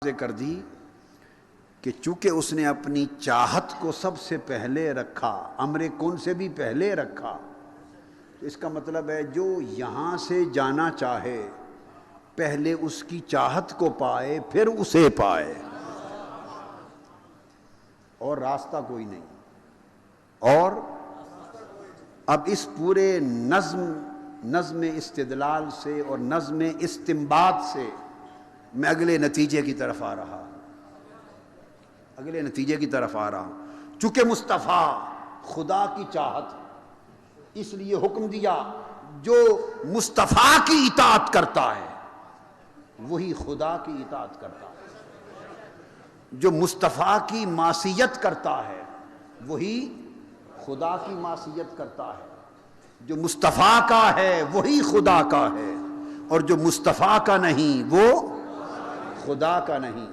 کر دی کہ چونکہ اس نے اپنی چاہت کو سب سے پہلے رکھا، امر کن سے بھی پہلے رکھا، تو اس کا مطلب ہے جو یہاں سے جانا چاہے پہلے اس کی چاہت کو پائے پھر اسے پائے، اور راستہ کوئی نہیں۔ اور اب اس پورے نظم استدلال سے اور نظم استنباط سے میں اگلے نتیجے کی طرف آ رہا ہوں۔ چونکہ مصطفیٰ خدا کی چاہت، اس لیے حکم دیا جو مصطفیٰ کی اطاعت کرتا ہے وہی خدا کی اطاعت کرتا ہے، جو مصطفیٰ کی معصیت کرتا ہے وہی خدا کی معصیت کرتا ہے، جو مصطفیٰ کا ہے وہی خدا کا ہے، اور جو مصطفیٰ کا نہیں وہ خدا کا نہیں۔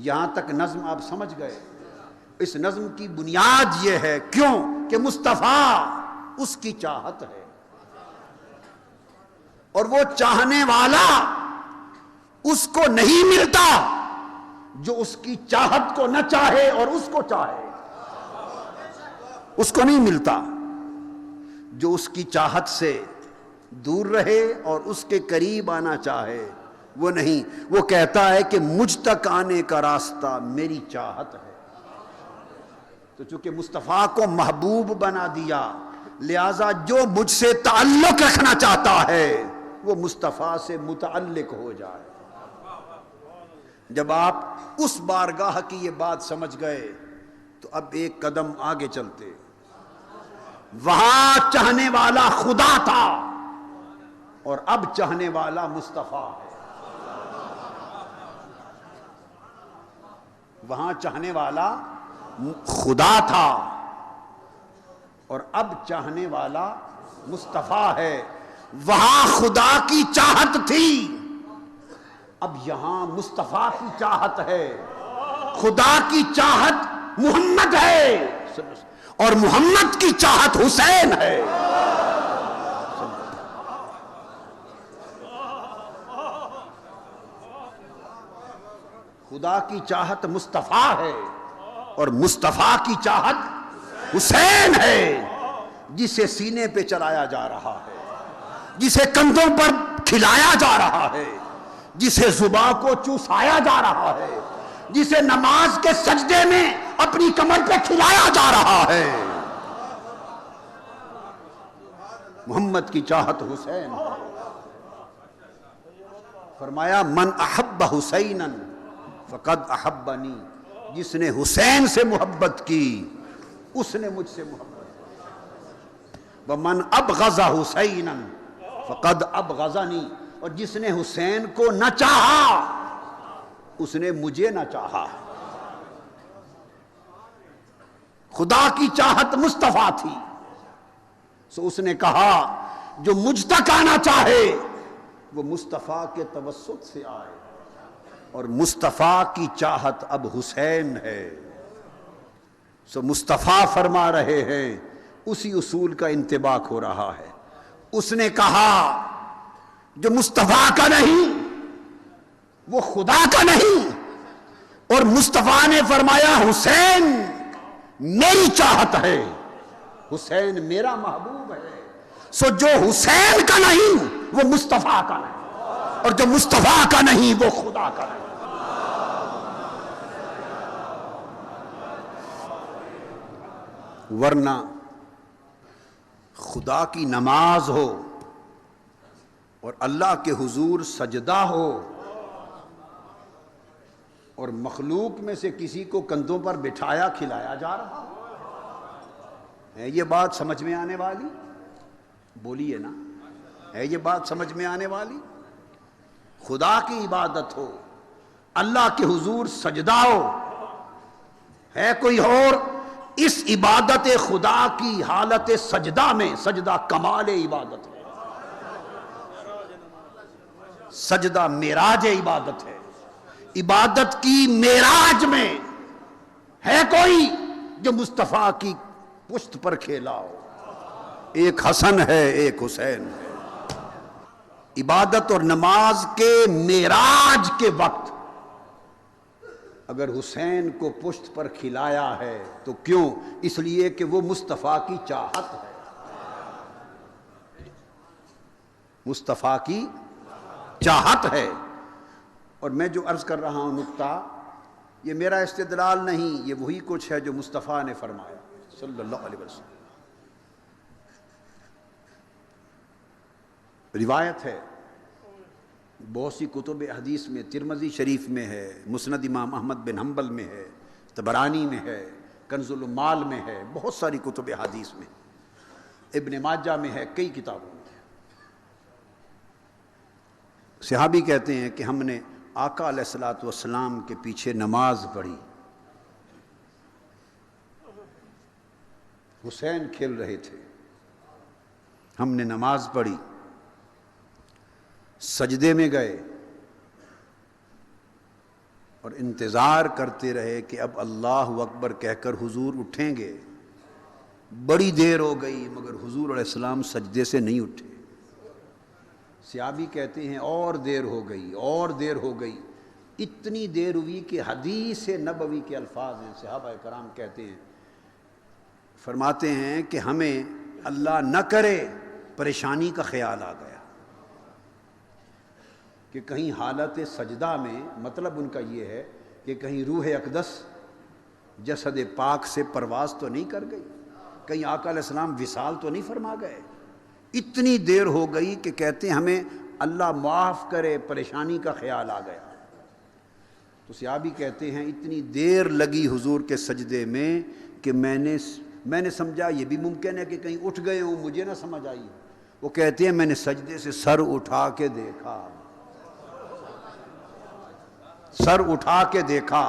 یہاں تک نظم آپ سمجھ گئے۔ اس نظم کی بنیاد یہ ہے، کیوں کہ مصطفیٰ اس کی چاہت ہے، اور وہ چاہنے والا اس کو نہیں ملتا جو اس کی چاہت کو نہ چاہے اور اس کو چاہے، اس کو نہیں ملتا۔ جو اس کی چاہت سے دور رہے اور اس کے قریب آنا چاہے وہ نہیں۔ وہ کہتا ہے کہ مجھ تک آنے کا راستہ میری چاہت ہے۔ تو چونکہ مصطفیٰ کو محبوب بنا دیا، لہذا جو مجھ سے تعلق رکھنا چاہتا ہے وہ مصطفیٰ سے متعلق ہو جائے۔ جب آپ اس بارگاہ کی یہ بات سمجھ گئے تو اب ایک قدم آگے چلتے۔ وہاں چاہنے والا خدا تھا اور اب چاہنے والا مصطفیٰ ہے۔ وہاں چاہنے والا خدا تھا اور اب چاہنے والا مصطفیٰ ہے۔ وہاں خدا کی چاہت تھی، اب یہاں مصطفیٰ کی چاہت ہے۔ خدا کی چاہت محمد ہے اور محمد کی چاہت حسین ہے۔ خدا کی چاہت مصطفیٰ ہے اور مصطفیٰ کی چاہت حسین ہے، جسے سینے پہ چلایا جا رہا ہے، جسے کندھوں پر کھلایا جا رہا ہے، جسے زباں کو چوسایا جا رہا ہے، جسے نماز کے سجدے میں اپنی کمر پہ کھلایا جا رہا ہے۔ محمد کی چاہت حسین ہے۔ فرمایا من احب حسینا فقد احبنی، جس نے حسین سے محبت کی اس نے مجھ سے محبت کی۔ ومن ابغض حسینا فقد ابغضنی، اور جس نے حسین کو نہ چاہا اس نے مجھے نہ چاہا۔ خدا کی چاہت مصطفیٰ تھی، سو اس نے کہا جو مجھ تک آنا چاہے وہ مصطفیٰ کے توسط سے آئے، اور مصطفیٰ کی چاہت اب حسین ہے۔ سو مصطفیٰ فرما رہے ہیں، اسی اصول کا انطباق ہو رہا ہے۔ اس نے کہا جو مصطفیٰ کا نہیں وہ خدا کا نہیں، اور مصطفیٰ نے فرمایا حسین میری چاہت ہے، حسین میرا محبوب ہے۔ سو جو حسین کا نہیں وہ مصطفیٰ کا نہیں، اور جو مصطفیٰ کا نہیں وہ خدا کا نہیں۔ ورنہ خدا کی نماز ہو اور اللہ کے حضور سجدہ ہو اور مخلوق میں سے کسی کو کندھوں پر بٹھایا کھلایا جا رہا ہے یہ بات سمجھ میں آنے والی؟ بولیے نا، ہے یہ بات سمجھ میں آنے والی؟ خدا کی عبادت ہو، اللہ کے حضور سجدہ ہو، ہے کوئی اور؟ اس عبادت خدا کی حالت سجدہ میں، سجدہ کمال عبادت ہے، سجدہ معراج عبادت ہے۔ عبادت کی معراج میں ہے کوئی جو مصطفیٰ کی پشت پر کھیلا ہو؟ ایک حسن ہے ایک حسین ہے۔ عبادت اور نماز کے معراج کے وقت اگر حسین کو پشت پر کھلایا ہے تو کیوں؟ اس لیے کہ وہ مصطفیٰ کی چاہت ہے، مصطفیٰ کی چاہت ہے۔ اور میں جو عرض کر رہا ہوں نکتہ، یہ میرا استدلال نہیں، یہ وہی کچھ ہے جو مصطفیٰ نے فرمایا صلی اللہ علیہ وسلم۔ روایت ہے بہت سی کتب حدیث میں، ترمذی شریف میں ہے، مسند امام احمد بن حنبل میں ہے، طبرانی میں ہے، کنز المال میں ہے، بہت ساری کتب حدیث میں، ابن ماجہ میں ہے، کئی کتابوں میں ہے۔ صحابی کہتے ہیں کہ ہم نے آقا علیہ الصلوۃ والسلام کے پیچھے نماز پڑھی، حسین کھیل رہے تھے، ہم نے نماز پڑھی، سجدے میں گئے اور انتظار کرتے رہے کہ اب اللہ اکبر کہہ کر حضور اٹھیں گے۔ بڑی دیر ہو گئی مگر حضور علیہ السلام سجدے سے نہیں اٹھے۔ صحابی کہتے ہیں اور دیر ہو گئی، اور دیر ہو گئی، اتنی دیر ہوئی کہ حدیث نبوی کے الفاظ ہیں۔ صحابہ کرام کہتے ہیں، فرماتے ہیں کہ ہمیں اللہ نہ کرے پریشانی کا خیال آ گیا کہ کہیں حالت سجدہ میں، مطلب ان کا یہ ہے کہ کہیں روح اقدس جسد پاک سے پرواز تو نہیں کر گئی، کہیں آقا علیہ السلام وصال تو نہیں فرما گئے۔ اتنی دیر ہو گئی کہ کہتے ہیں ہمیں اللہ معاف کرے پریشانی کا خیال آ گیا۔ تو صحابی کہتے ہیں اتنی دیر لگی حضور کے سجدے میں کہ میں نے سمجھا یہ بھی ممکن ہے کہ کہیں اٹھ گئے ہوں، مجھے نہ سمجھ آئی۔ وہ کہتے ہیں میں نے سجدے سے سر اٹھا کے دیکھا، سر اٹھا کے دیکھا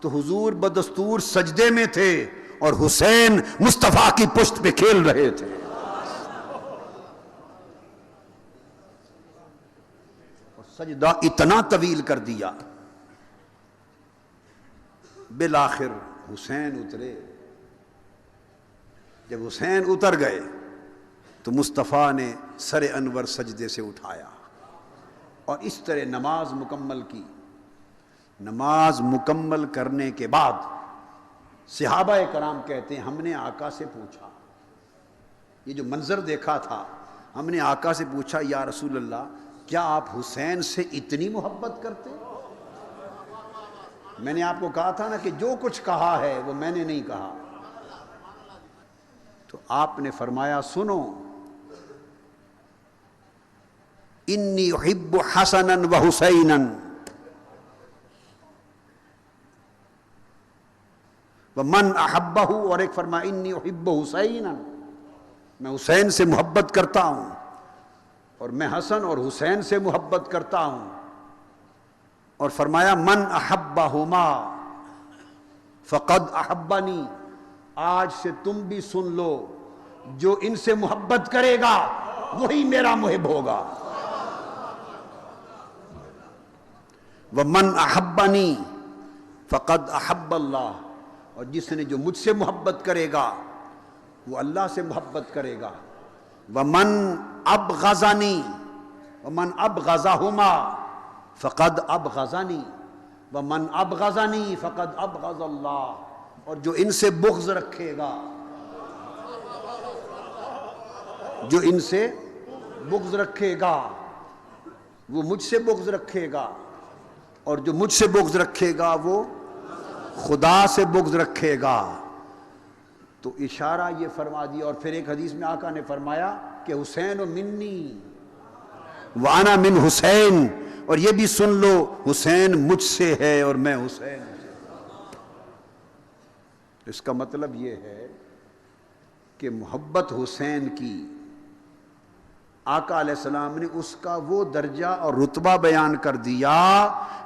تو حضور بدستور سجدے میں تھے اور حسین مصطفیٰ کی پشت پہ کھیل رہے تھے۔ اور سجدہ اتنا طویل کر دیا، بالآخر حسین اترے۔ جب حسین اتر گئے تو مصطفیٰ نے سر انور سجدے سے اٹھایا اور اس طرح نماز مکمل کی۔ نماز مکمل کرنے کے بعد صحابہ کرام کہتے ہیں ہم نے آقا سے پوچھا، یہ جو منظر دیکھا تھا، ہم نے آقا سے پوچھا یا رسول اللہ کیا آپ حسین سے اتنی محبت کرتے؟ میں نے آپ کو کہا تھا نا کہ جو کچھ کہا ہے وہ میں نے نہیں کہا۔ تو آپ نے فرمایا سنو، انی احب حسنا و حسینا ومن احبہ، اور ایک فرمایا انی احب حسینا، میں حسین سے محبت کرتا ہوں اور میں حسن اور حسین سے محبت کرتا ہوں۔ اور فرمایا من احبہما فقد احبنی، آج سے تم بھی سن لو جو ان سے محبت کرے گا وہی میرا محب ہوگا۔ ومن احبنی فقد احب اللہ، اور جس نے جو مجھ سے محبت کرے گا وہ اللہ سے محبت کرے گا۔ ومن ابغضنی ومن ابغضہما فقد ابغضنی ومن ابغضنی فقد ابغض اللہ، اور جو ان سے بغض رکھے گا، جو ان سے بغض رکھے گا وہ مجھ سے بغض رکھے گا، اور جو مجھ سے بغض رکھے گا وہ خدا سے بغض رکھے گا۔ تو اشارہ یہ فرما دیا۔ اور پھر ایک حدیث میں آقا نے فرمایا کہ حسین منی وانا من حسین، اور یہ بھی سن لو حسین مجھ سے ہے اور میں حسین سے۔ اس کا مطلب یہ ہے کہ محبت حسین کی آقا علیہ السلام نے اس کا وہ درجہ اور رتبہ بیان کر دیا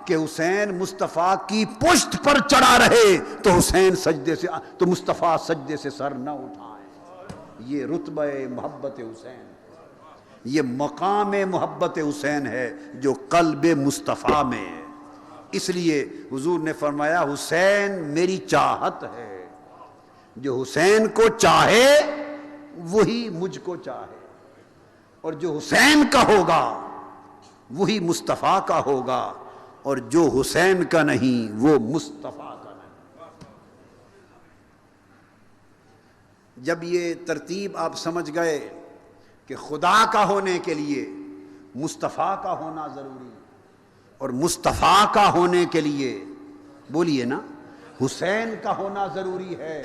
کہ حسین مصطفیٰ کی پشت پر چڑھا رہے تو حسین سجدے سے، تو مصطفیٰ سجدے سے سر نہ اٹھائیں۔ یہ رتبہ محبت حسین، یہ مقام محبت حسین ہے جو قلب مصطفیٰ میں ہے۔ اس لیے حضور نے فرمایا حسین میری چاہت ہے، جو حسین کو چاہے وہی مجھ کو چاہے، اور جو حسین کا ہوگا وہی مصطفیٰ کا ہوگا، اور جو حسین کا نہیں وہ مصطفیٰ کا نہیں۔ جب یہ ترتیب آپ سمجھ گئے کہ خدا کا ہونے کے لیے مصطفیٰ کا ہونا ضروری اور مصطفیٰ کا ہونے کے لیے بولیے نا حسین کا ہونا ضروری ہے،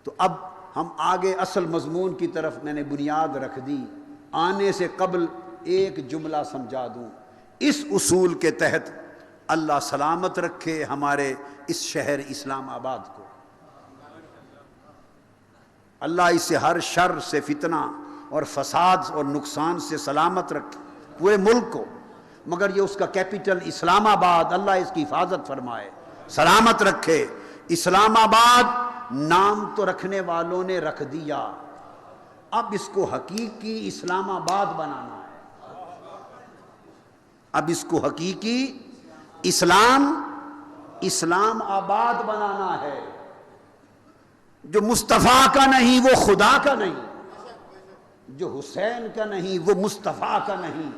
تو اب ہم آگے اصل مضمون کی طرف میں نے بنیاد رکھ دی۔ آنے سے قبل ایک جملہ سمجھا دوں، اس اصول کے تحت اللہ سلامت رکھے ہمارے اس شہر اسلام آباد کو، اللہ اسے ہر شر سے، فتنہ اور فساد اور نقصان سے سلامت رکھے، پورے ملک کو، مگر یہ اس کا کیپٹل اسلام آباد، اللہ اس کی حفاظت فرمائے، سلامت رکھے۔ اسلام آباد نام تو رکھنے والوں نے رکھ دیا، اب اس کو حقیقی اسلام آباد بنانا ہے، اب اس کو حقیقی اسلام آباد بنانا ہے۔ جو مصطفیٰ کا نہیں وہ خدا کا نہیں، جو حسین کا نہیں وہ مصطفیٰ کا نہیں،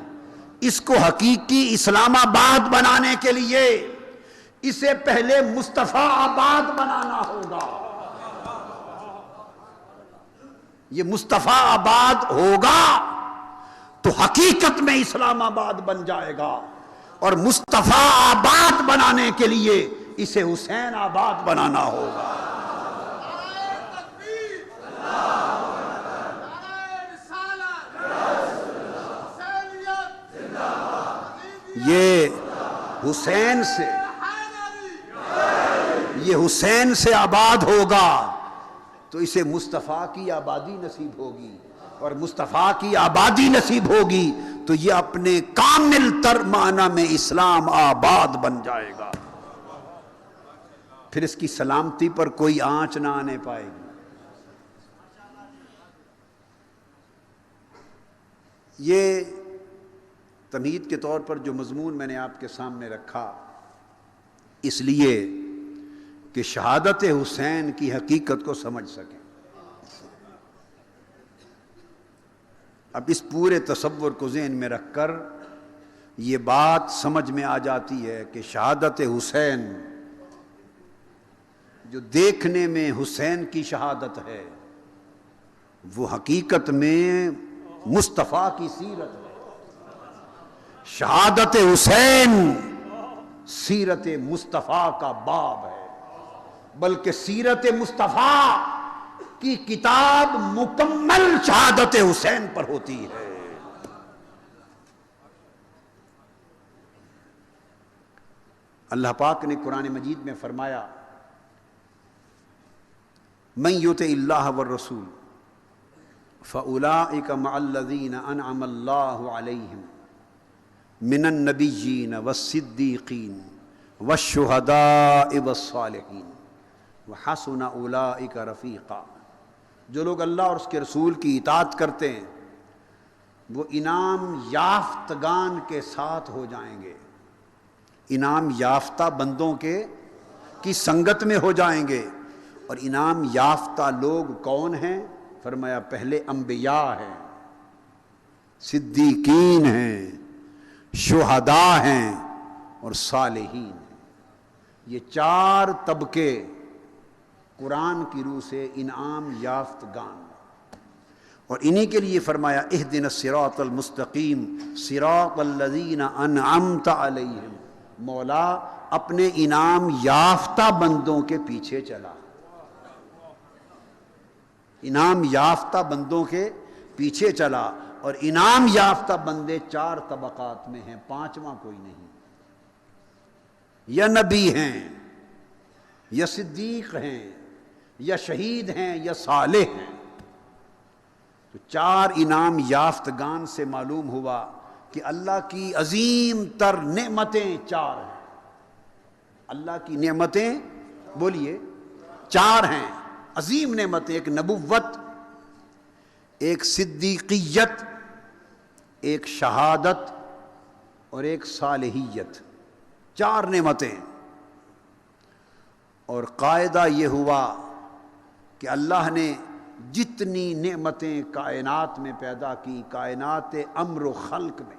اس کو حقیقی اسلام آباد بنانے کے لیے اسے پہلے مصطفیٰ آباد بنانا ہوگا۔ یہ مصطفیٰ آباد ہوگا تو حقیقت میں اسلام آباد بن جائے گا، اور مصطفیٰ آباد بنانے کے لیے اسے حسین آباد بنانا ہوگا۔ یہ حسین سے آباد ہوگا تو اسے مصطفیٰ کی آبادی نصیب ہوگی، اور مصطفیٰ کی آبادی نصیب ہوگی تو یہ اپنے کامل تر معنی میں اسلام آباد بن جائے گا، پھر اس کی سلامتی پر کوئی آنچ نہ آنے پائے گی۔ یہ تمہید کے طور پر جو مضمون میں نے آپ کے سامنے رکھا، اس لیے کہ شہادت حسین کی حقیقت کو سمجھ سکیں۔ اب اس پورے تصور کو ذہن میں رکھ کر یہ بات سمجھ میں آ جاتی ہے کہ شہادت حسین جو دیکھنے میں حسین کی شہادت ہے، وہ حقیقت میں مصطفیٰ کی سیرت ہے۔ شہادت حسین سیرت مصطفیٰ کا باب ہے، بلکہ سیرت مصطفیٰ کی کتاب مکمل شہادت حسین پر ہوتی ہے۔ اللہ پاک نے قرآن مجید میں فرمایا، من یطع اللہ والرسول فاولئک مع الذین انعم اللہ علیہم من النبیین والصدیقین والشہداء والصالحین وحسن اولئک رفیقا۔ جو لوگ اللہ اور اس کے رسول کی اطاعت کرتے ہیں وہ انعام یافتگان کے ساتھ ہو جائیں گے، انعام یافتہ بندوں کی سنگت میں ہو جائیں گے۔ اور انعام یافتہ لوگ کون ہیں؟ فرمایا پہلے انبیاء ہیں، صدیقین ہیں، شہداء ہیں اور صالحین ہیں۔ یہ چار طبقے قرآن کی روح سے انعام یافتگان، اور انہی کے لیے فرمایا اہدنا الصراط المستقیم صراط الذین انعمت علیہم۔ مولا اپنے انعام یافتہ بندوں کے پیچھے چلا، انعام یافتہ بندوں کے پیچھے چلا، اور انعام یافتہ بندے چار طبقات میں ہیں، پانچواں کوئی نہیں، یا نبی ہیں، یا صدیق ہیں، یا شہید ہیں، یا صالح ہیں۔ تو چار انعام یافتگان سے معلوم ہوا کہ اللہ کی عظیم تر نعمتیں چار ہیں۔ اللہ کی نعمتیں بولیے چار ہیں، عظیم نعمتیں، ایک نبوت، ایک صدیقیت، ایک شہادت اور ایک صالحیت، چار نعمتیں۔ اور قاعدہ یہ ہوا کہ اللہ نے جتنی نعمتیں کائنات میں پیدا کی، کائنات امر و خلق میں،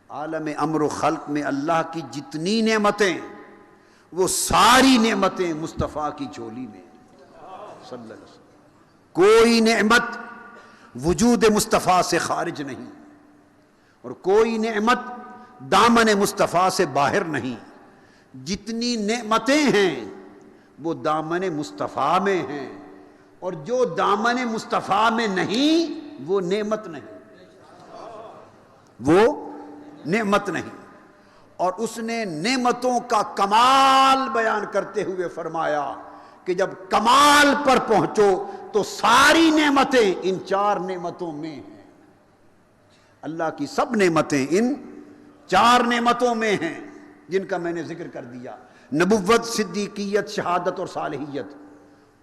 عالم امر و خلق میں اللہ کی جتنی نعمتیں وہ ساری نعمتیں مصطفیٰ کی جھولی میں صلی اللہ علیہ وسلم. کوئی نعمت وجود مصطفیٰ سے خارج نہیں اور کوئی نعمت دامن مصطفیٰ سے باہر نہیں. جتنی نعمتیں ہیں وہ دامن مصطفیٰ میں ہیں اور جو دامن مصطفیٰ میں نہیں وہ نعمت نہیں، وہ نعمت نہیں. اور اس نے نعمتوں کا کمال بیان کرتے ہوئے فرمایا کہ جب کمال پر پہنچو تو ساری نعمتیں ان 4 نعمتوں میں ہیں. اللہ کی سب نعمتیں ان 4 نعمتوں میں ہیں جن کا میں نے ذکر کر دیا: نبوت، صدیقیت، شہادت اور صالحیت.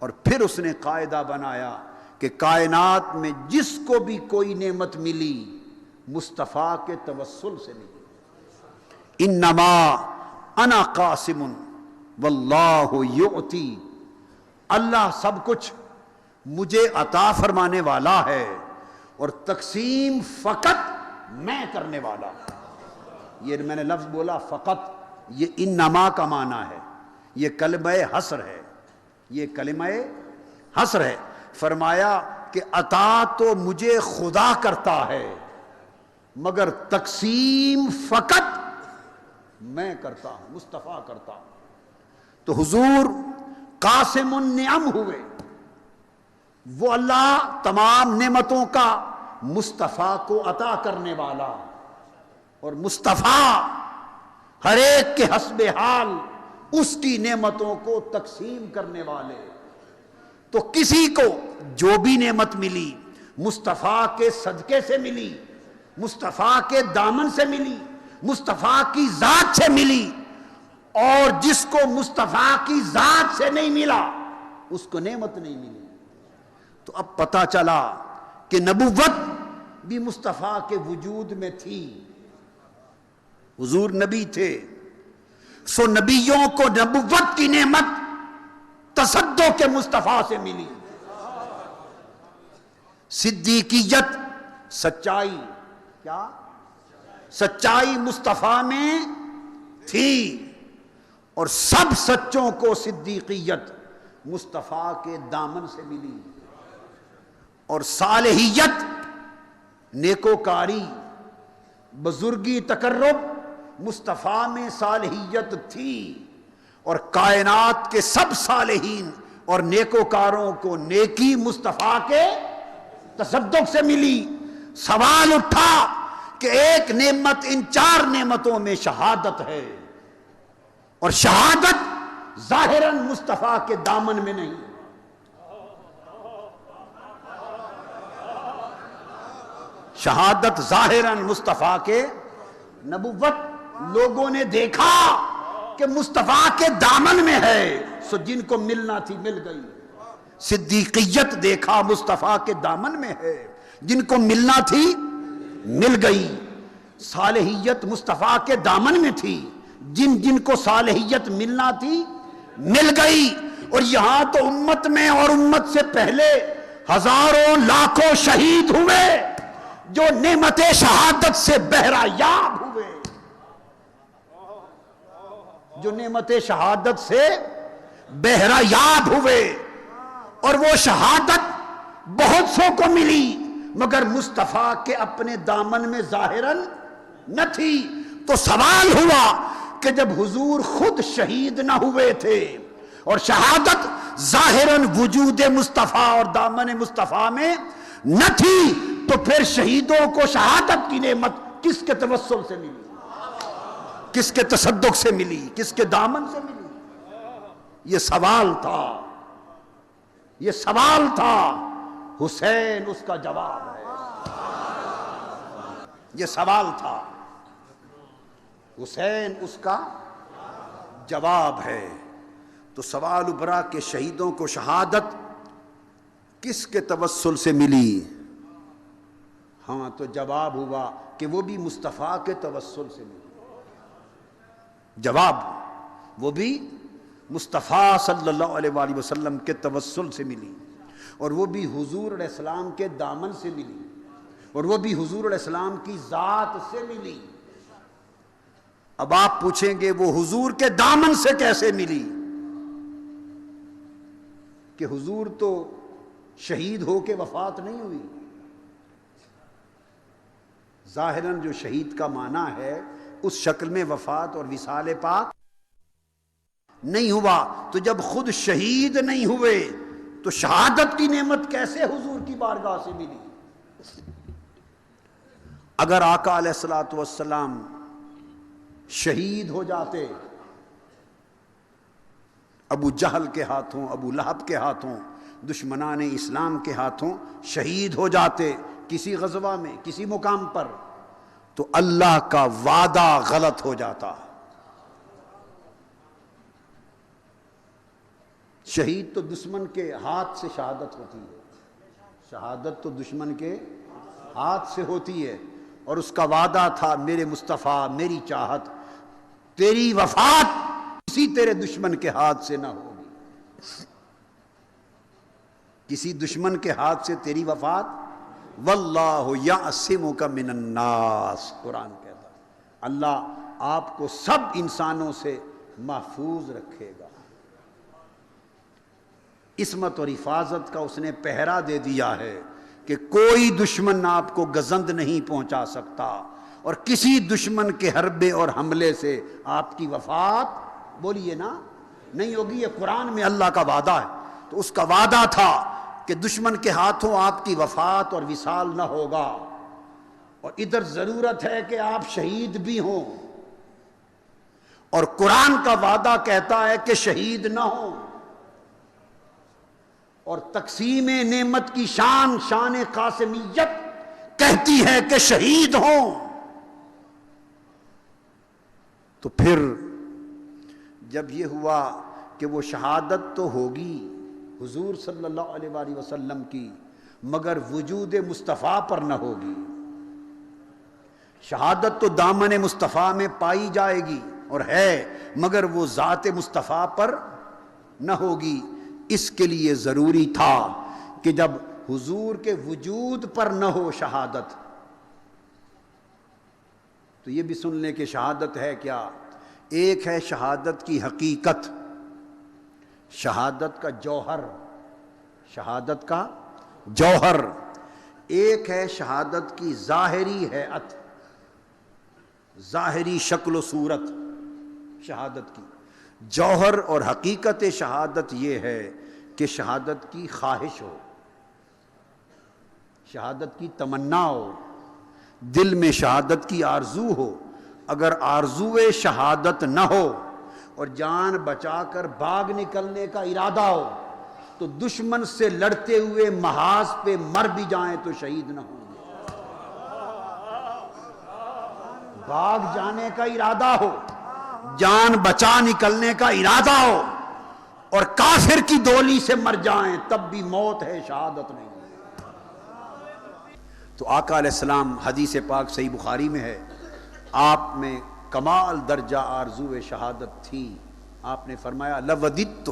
اور پھر اس نے قاعدہ بنایا کہ کائنات میں جس کو بھی کوئی نعمت ملی مصطفیٰ کے توسل سے ملی. انما انا قاسم واللہ یعطی، اللہ سب کچھ مجھے عطا فرمانے والا ہے اور تقسیم فقط میں کرنے والا. یہ میں نے لفظ بولا فقط، یہ انما کا معنی ہے، یہ کلمہ حصر ہے، یہ کلمہ حصر ہے. فرمایا کہ عطا تو مجھے خدا کرتا ہے مگر تقسیم فقط میں کرتا ہوں، مصطفیٰ کرتا ہوں. تو حضور قاسم النعم ہوئے، وہ اللہ تمام نعمتوں کا مصطفیٰ کو عطا کرنے والا، اور مصطفیٰ ہر ایک کے حسب حال اس کی نعمتوں کو تقسیم کرنے والے. تو کسی کو جو بھی نعمت ملی مصطفیٰ کے صدقے سے ملی، مصطفیٰ کے دامن سے ملی، مصطفیٰ کی ذات سے ملی، اور جس کو مصطفیٰ کی ذات سے نہیں ملا اس کو نعمت نہیں ملی. تو اب پتہ چلا کہ نبوت بھی مصطفیٰ کے وجود میں تھی. حضور نبی تھے، سو نبیوں کو نبوت کی نعمت تصدق کے مصطفیٰ سے ملی. صدیقیت سچائی، کیا سچائی مصطفیٰ میں تھی، اور سب سچوں کو صدیقیت مصطفیٰ کے دامن سے ملی. اور صالحیت نیکوکاری بزرگی تقرب مصطفیٰ میں صالحیت تھی، اور کائنات کے سب صالحین اور نیکوکاروں کو نیکی مصطفیٰ کے تصدق سے ملی. سوال اٹھا کہ ایک نعمت ان 4 نعمتوں میں شہادت ہے، اور شہادت ظاہراً مصطفیٰ کے دامن میں نہیں. شہادت ظاہراً مصطفیٰ کے، نبوت لوگوں نے دیکھا کہ مصطفیٰ کے دامن میں ہے، سو جن کو ملنا تھی مل گئی. صدیقیت دیکھا مصطفیٰ کے دامن میں ہے، جن کو ملنا تھی مل گئی. صالحیت مصطفیٰ کے دامن میں تھی، جن جن کو صالحیت ملنا تھی مل گئی. اور یہاں تو امت میں اور امت سے پہلے ہزاروں لاکھوں شہید ہوئے جو نعمت شہادت سے بہرہ یاب ہوئے، جو نعمت شہادت سے بہرہ یاب ہوئے. اور وہ شہادت بہت سو کو ملی مگر مصطفیٰ کے اپنے دامن میں ظاہراً نہ تھی. تو سوال ہوا کہ جب حضور خود شہید نہ ہوئے تھے اور شہادت ظاہراً وجود مصطفیٰ اور دامن مصطفیٰ میں نہ تھی تو پھر شہیدوں کو شہادت کی نعمت کس کے توسل سے ملی، کس کے تصدق سے ملی، کس کے دامن سے ملی؟ یہ سوال تھا، یہ سوال تھا. حسین اس کا جواب ہے. یہ سوال تھا، حسین اس کا جواب ہے. تو سوال ابھرا کہ شہیدوں کو شہادت کس کے توسل سے ملی؟ ہاں تو جواب ہوا کہ وہ بھی مصطفیٰ کے توسل سے ملی. جواب وہ بھی مصطفیٰ صلی اللہ علیہ وآلہ وسلم کے توسل سے ملی، اور وہ بھی حضور علیہ السلام کے دامن سے ملی، اور وہ بھی حضور علیہ السلام کی ذات سے ملی. اب آپ پوچھیں گے وہ حضور کے دامن سے کیسے ملی؟ کہ حضور تو شہید ہو کے وفات نہیں ہوئی. ظاہراً جو شہید کا معنی ہے اس شکل میں وفات اور وصال پاک نہیں ہوا. تو جب خود شہید نہیں ہوئے تو شہادت کی نعمت کیسے حضور کی بارگاہ سے ملی؟ اگر آقا علیہ الصلوۃ والسلام شہید ہو جاتے ابو جہل کے ہاتھوں، ابو لہب کے ہاتھوں، دشمنان اسلام کے ہاتھوں شہید ہو جاتے کسی غزوہ میں، کسی مقام پر، تو اللہ کا وعدہ غلط ہو جاتا. شہید تو دشمن کے ہاتھ سے شہادت ہوتی ہے، شہادت تو دشمن کے ہاتھ سے ہوتی ہے، اور اس کا وعدہ تھا میرے مصطفیٰ، میری چاہت، تیری وفات کسی تیرے دشمن کے ہاتھ سے نہ ہوگی، کسی دشمن کے ہاتھ سے تیری وفات. واللہ یعصمک من الناس، قرآن کہتا ہے اللہ آپ کو سب انسانوں سے محفوظ رکھے گا. عصمت اور حفاظت کا اس نے پہرا دے دیا ہے کہ کوئی دشمن آپ کو گزند نہیں پہنچا سکتا، اور کسی دشمن کے حربے اور حملے سے آپ کی وفات، بولیے نا، نہیں ہوگی. یہ قرآن میں اللہ کا وعدہ ہے. تو اس کا وعدہ تھا کہ دشمن کے ہاتھوں آپ کی وفات اور وصال نہ ہوگا، اور ادھر ضرورت ہے کہ آپ شہید بھی ہوں، اور قرآن کا وعدہ کہتا ہے کہ شہید نہ ہوں. اور تقسیم نعمت کی شان، شان قاسمیت کہتی ہے کہ شہید ہوں. تو پھر جب یہ ہوا کہ وہ شہادت تو ہوگی حضور صلی اللہ علیہ وآلہ وسلم کی، مگر وجود مصطفیٰ پر نہ ہوگی. شہادت تو دامن مصطفیٰ میں پائی جائے گی اور ہے، مگر وہ ذات مصطفیٰ پر نہ ہوگی. اس کے لیے ضروری تھا کہ جب حضور کے وجود پر نہ ہو شہادت، تو یہ بھی سن لیں کہ شہادت ہے کیا. ایک ہے شہادت کی حقیقت، شہادت کا جوہر، شہادت کا جوہر. ایک ہے شہادت کی ظاہری ہیئت، ظاہری شکل و صورت شہادت کی. جوہر اور حقیقت شہادت یہ ہے کہ شہادت کی خواہش ہو، شہادت کی تمنا ہو، دل میں شہادت کی آرزو ہو. اگر آرزو شہادت نہ ہو اور جان بچا کر بھاگ نکلنے کا ارادہ ہو، تو دشمن سے لڑتے ہوئے محاذ پہ مر بھی جائیں تو شہید نہ ہوں گے. بھاگ جانے کا ارادہ ہو، جان بچا نکلنے کا ارادہ ہو، اور کافر کی ڈولی سے مر جائیں تب بھی موت ہے، شہادت نہیں. تو آقا علیہ السلام، حدیث پاک صحیح بخاری میں ہے، آپ میں کمال درجہ آرزو شہادت تھی. آپ نے فرمایا لوددت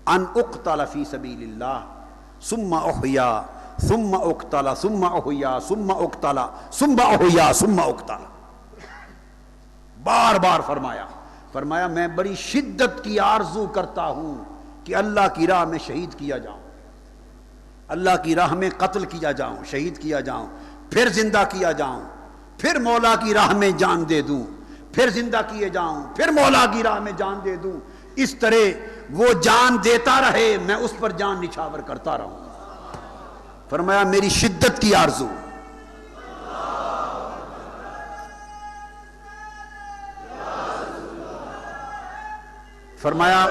ان اقتل فی سبیل اللہ ثم احیا ثم اقتل ثم احیا ثم اقتل ثم احیا ثم اقتل. بار بار فرمایا میں بڑی شدت کی آرزو کرتا ہوں کہ اللہ کی راہ میں شہید کیا جاؤں، اللہ کی راہ میں قتل کیا جاؤں، شہید کیا جاؤں، پھر زندہ کیا جاؤں، پھر مولا کی راہ میں جان دے دوں، پھر زندہ کیے جاؤں، پھر مولا کی راہ میں جان دے دوں. اس طرح وہ جان دیتا رہے، میں اس پر جان نچھاور کرتا رہوں. فرمایا میری شدت کی آرزو. فرمایا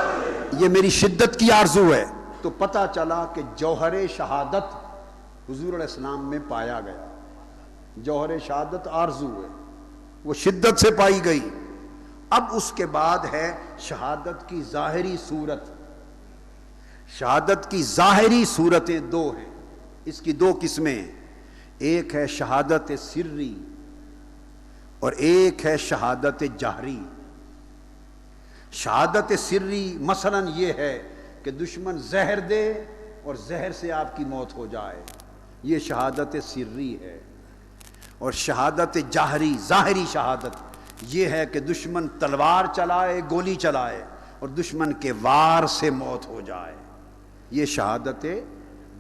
یہ میری شدت کی آرزو ہے. تو پتہ چلا کہ جوہر شہادت حضور علیہ السلام میں پایا گیا. جوہر شہادت آرزو ہے، وہ شدت سے پائی گئی. اب اس کے بعد ہے شہادت کی ظاہری صورت. شہادت کی ظاہری صورتیں دو ہیں، اس کی دو قسمیں ہیں. ایک ہے شہادت سری اور ایک ہے شہادت جہری. شہادت سری مثلا یہ ہے کہ دشمن زہر دے اور زہر سے آپ کی موت ہو جائے، یہ شہادت سری ہے. اور شہادت جہری، ظاہری شہادت، یہ ہے کہ دشمن تلوار چلائے، گولی چلائے اور دشمن کے وار سے موت ہو جائے، یہ شہادت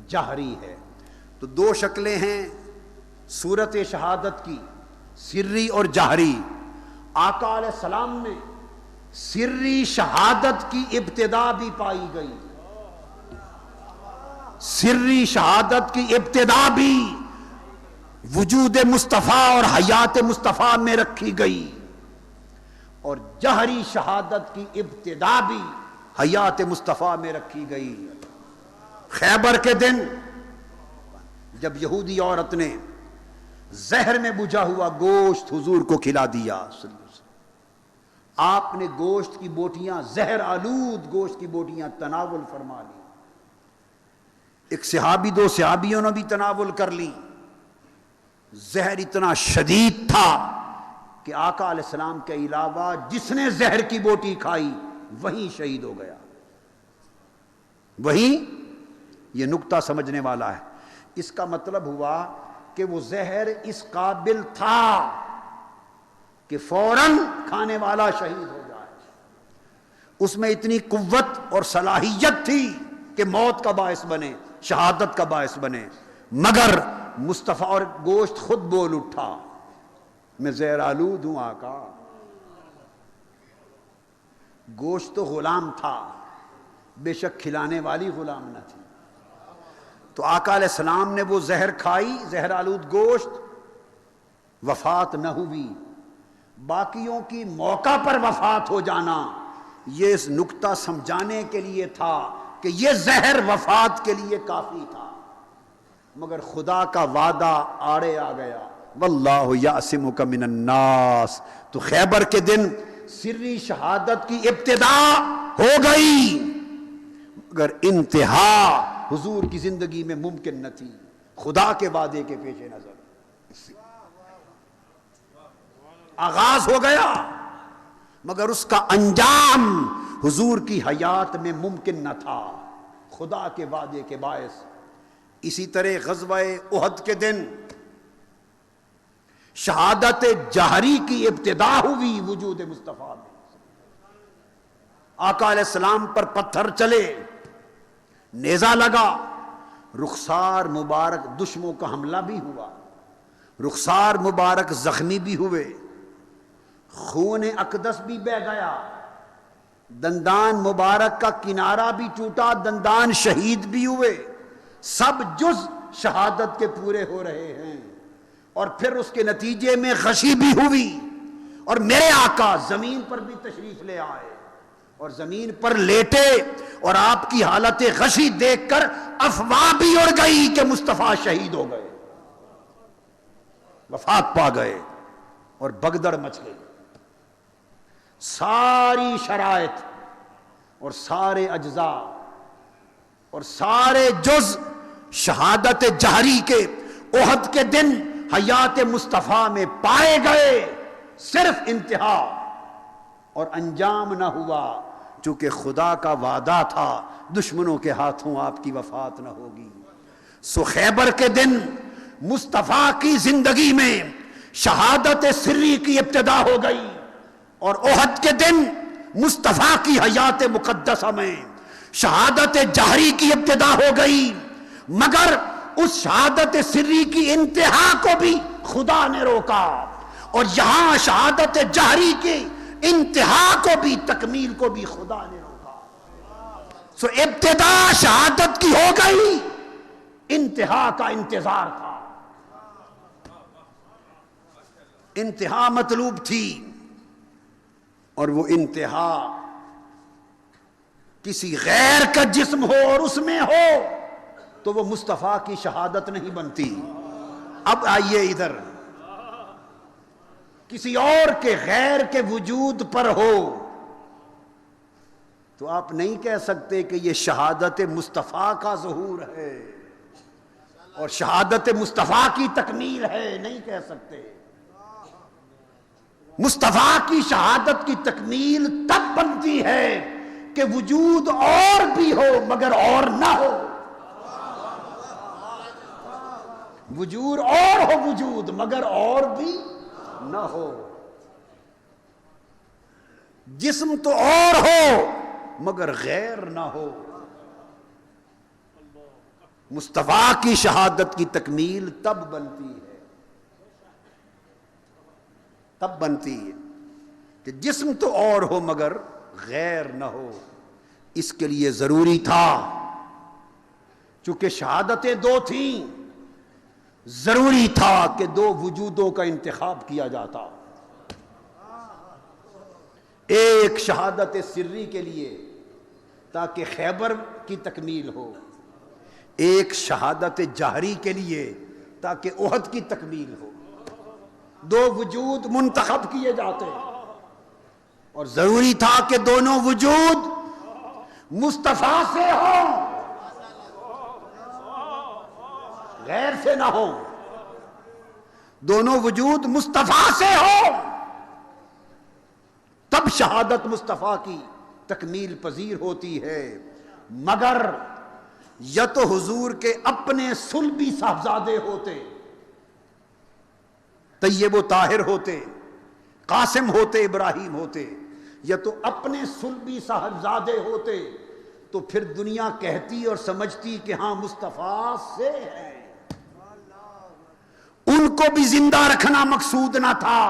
جہری ہے۔ تو دو شکلیں ہیں صورت شہادت کی، سری اور جہری۔ آقا علیہ السلام نے سری شہادت کی ابتدا بھی پائی گئی، سری شہادت کی ابتدا بھی وجود مصطفیٰ اور حیات مصطفیٰ میں رکھی گئی، اور جہری شہادت کی ابتدا بھی حیات مصطفیٰ میں رکھی گئی۔ خیبر کے دن جب یہودی عورت نے زہر میں بجھا ہوا گوشت حضور کو کھلا دیا، آپ نے گوشت کی بوٹیاں، زہر آلود گوشت کی بوٹیاں تناول فرما لی، ایک صحابی دو صحابیوں نے بھی تناول کر لی۔ زہر اتنا شدید تھا کہ آقا علیہ السلام کے علاوہ جس نے زہر کی بوٹی کھائی وہیں شہید ہو گیا۔ وہیں، یہ نکتہ سمجھنے والا ہے، اس کا مطلب ہوا کہ وہ زہر اس قابل تھا کہ فوراً کھانے والا شہید ہو جائے، اس میں اتنی قوت اور صلاحیت تھی کہ موت کا باعث بنے، شہادت کا باعث بنے، مگر مصطفیٰ اور گوشت خود بول اٹھا، میں زہر آلود ہوں آقا۔ گوشت تو غلام تھا، بے شک کھلانے والی غلام نہ تھی۔ تو آقا علیہ السلام نے وہ زہر کھائی، زہر آلود گوشت، وفات نہ ہوئی۔ باقیوں کی موقع پر وفات ہو جانا یہ اس نکتہ سمجھانے کے لیے تھا کہ یہ زہر وفات کے لیے کافی تھا، مگر خدا کا وعدہ آڑے آ گیا، واللہ یعصمک من الناس۔ تو خیبر کے دن سری شہادت کی ابتدا ہو گئی، مگر انتہا حضور کی زندگی میں ممکن نہ تھی، خدا کے وعدے کے پیش نظر آغاز ہو گیا، مگر اس کا انجام حضور کی حیات میں ممکن نہ تھا، خدا کے وعدے کے باعث۔ اسی طرح غزوہ احد کے دن شہادت جہری کی ابتدا ہوئی وجود مصطفیٰ میں۔ آقا علیہ السلام پر پتھر چلے، نیزہ لگا، رخسار مبارک، دشمنوں کا حملہ بھی ہوا، رخسار مبارک زخمی بھی ہوئے، خون اقدس بھی بہہ گیا، دندان مبارک کا کنارہ بھی ٹوٹا، دندان شہید بھی ہوئے، سب جز شہادت کے پورے ہو رہے ہیں، اور پھر اس کے نتیجے میں غشی بھی ہوئی، اور میرے آقا زمین پر بھی تشریف لے آئے اور زمین پر لیٹے، اور آپ کی حالت غشی دیکھ کر افواہ بھی اڑ گئی کہ مصطفیٰ شہید ہو گئے، وفات پا گئے، اور بگدڑ مچ گئی۔ ساری شرائط اور سارے اجزاء اور سارے جز شہادت جہری کے احد کے دن حیات مصطفیٰ میں پائے گئے، صرف انتہا اور انجام نہ ہوا، چونکہ خدا کا وعدہ تھا دشمنوں کے ہاتھوں آپ کی وفات نہ ہوگی۔ سو خیبر کے دن مصطفیٰ کی زندگی میں شہادت سری کی ابتدا ہو گئی، اور احد کے دن مصطفیٰ کی حیات مقدسہ میں شہادت جہری کی ابتدا ہو گئی، مگر اس شہادت سری کی انتہا کو بھی خدا نے روکا، اور یہاں شہادت جہری کی انتہا کو بھی، تکمیل کو بھی خدا نے روکا۔ سو ابتدا شہادت کی ہو گئی، انتہا کا انتظار تھا، انتہا مطلوب تھی، اور وہ انتہا کسی غیر کا جسم ہو اور اس میں ہو تو وہ مصطفیٰ کی شہادت نہیں بنتی۔ اب آئیے ادھر، کسی اور کے غیر کے وجود پر ہو تو آپ نہیں کہہ سکتے کہ یہ شہادت مصطفیٰ کا ظہور ہے اور شہادت مصطفیٰ کی تکمیل ہے، نہیں کہہ سکتے۔ مصطفیٰ کی شہادت کی تکمیل تب بنتی ہے کہ وجود اور بھی ہو مگر اور نہ ہو، وجود اور ہو وجود مگر اور بھی نہ ہو۔ جسم تو اور ہو مگر غیر نہ ہو. مصطفیٰ کی شہادت کی تکمیل تب بنتی ہے کہ جسم تو اور ہو مگر غیر نہ ہو. اس کے لیے ضروری تھا، چونکہ شہادتیں دو تھیں، ضروری تھا کہ دو وجودوں کا انتخاب کیا جاتا. ایک شہادت سری کے لیے تاکہ خیبر کی تکمیل ہو، ایک شہادت جہری کے لیے تاکہ احد کی تکمیل ہو. دو وجود منتخب کیے جاتے اور ضروری تھا کہ دونوں وجود مصطفیٰ سے ہوں، غیر سے نہ ہوں. دونوں وجود مصطفیٰ سے ہوں تب شہادت مصطفیٰ کی تکمیل پذیر ہوتی ہے. مگر یا تو حضور کے اپنے صلبی صاحبزادے ہوتے، طیب و طاہر ہوتے، قاسم ہوتے، ابراہیم ہوتے، یا تو اپنے صلبی صاحبزادے ہوتے تو پھر دنیا کہتی اور سمجھتی کہ ہاں مصطفیٰ سے ہے. ان کو بھی زندہ رکھنا مقصود نہ تھا،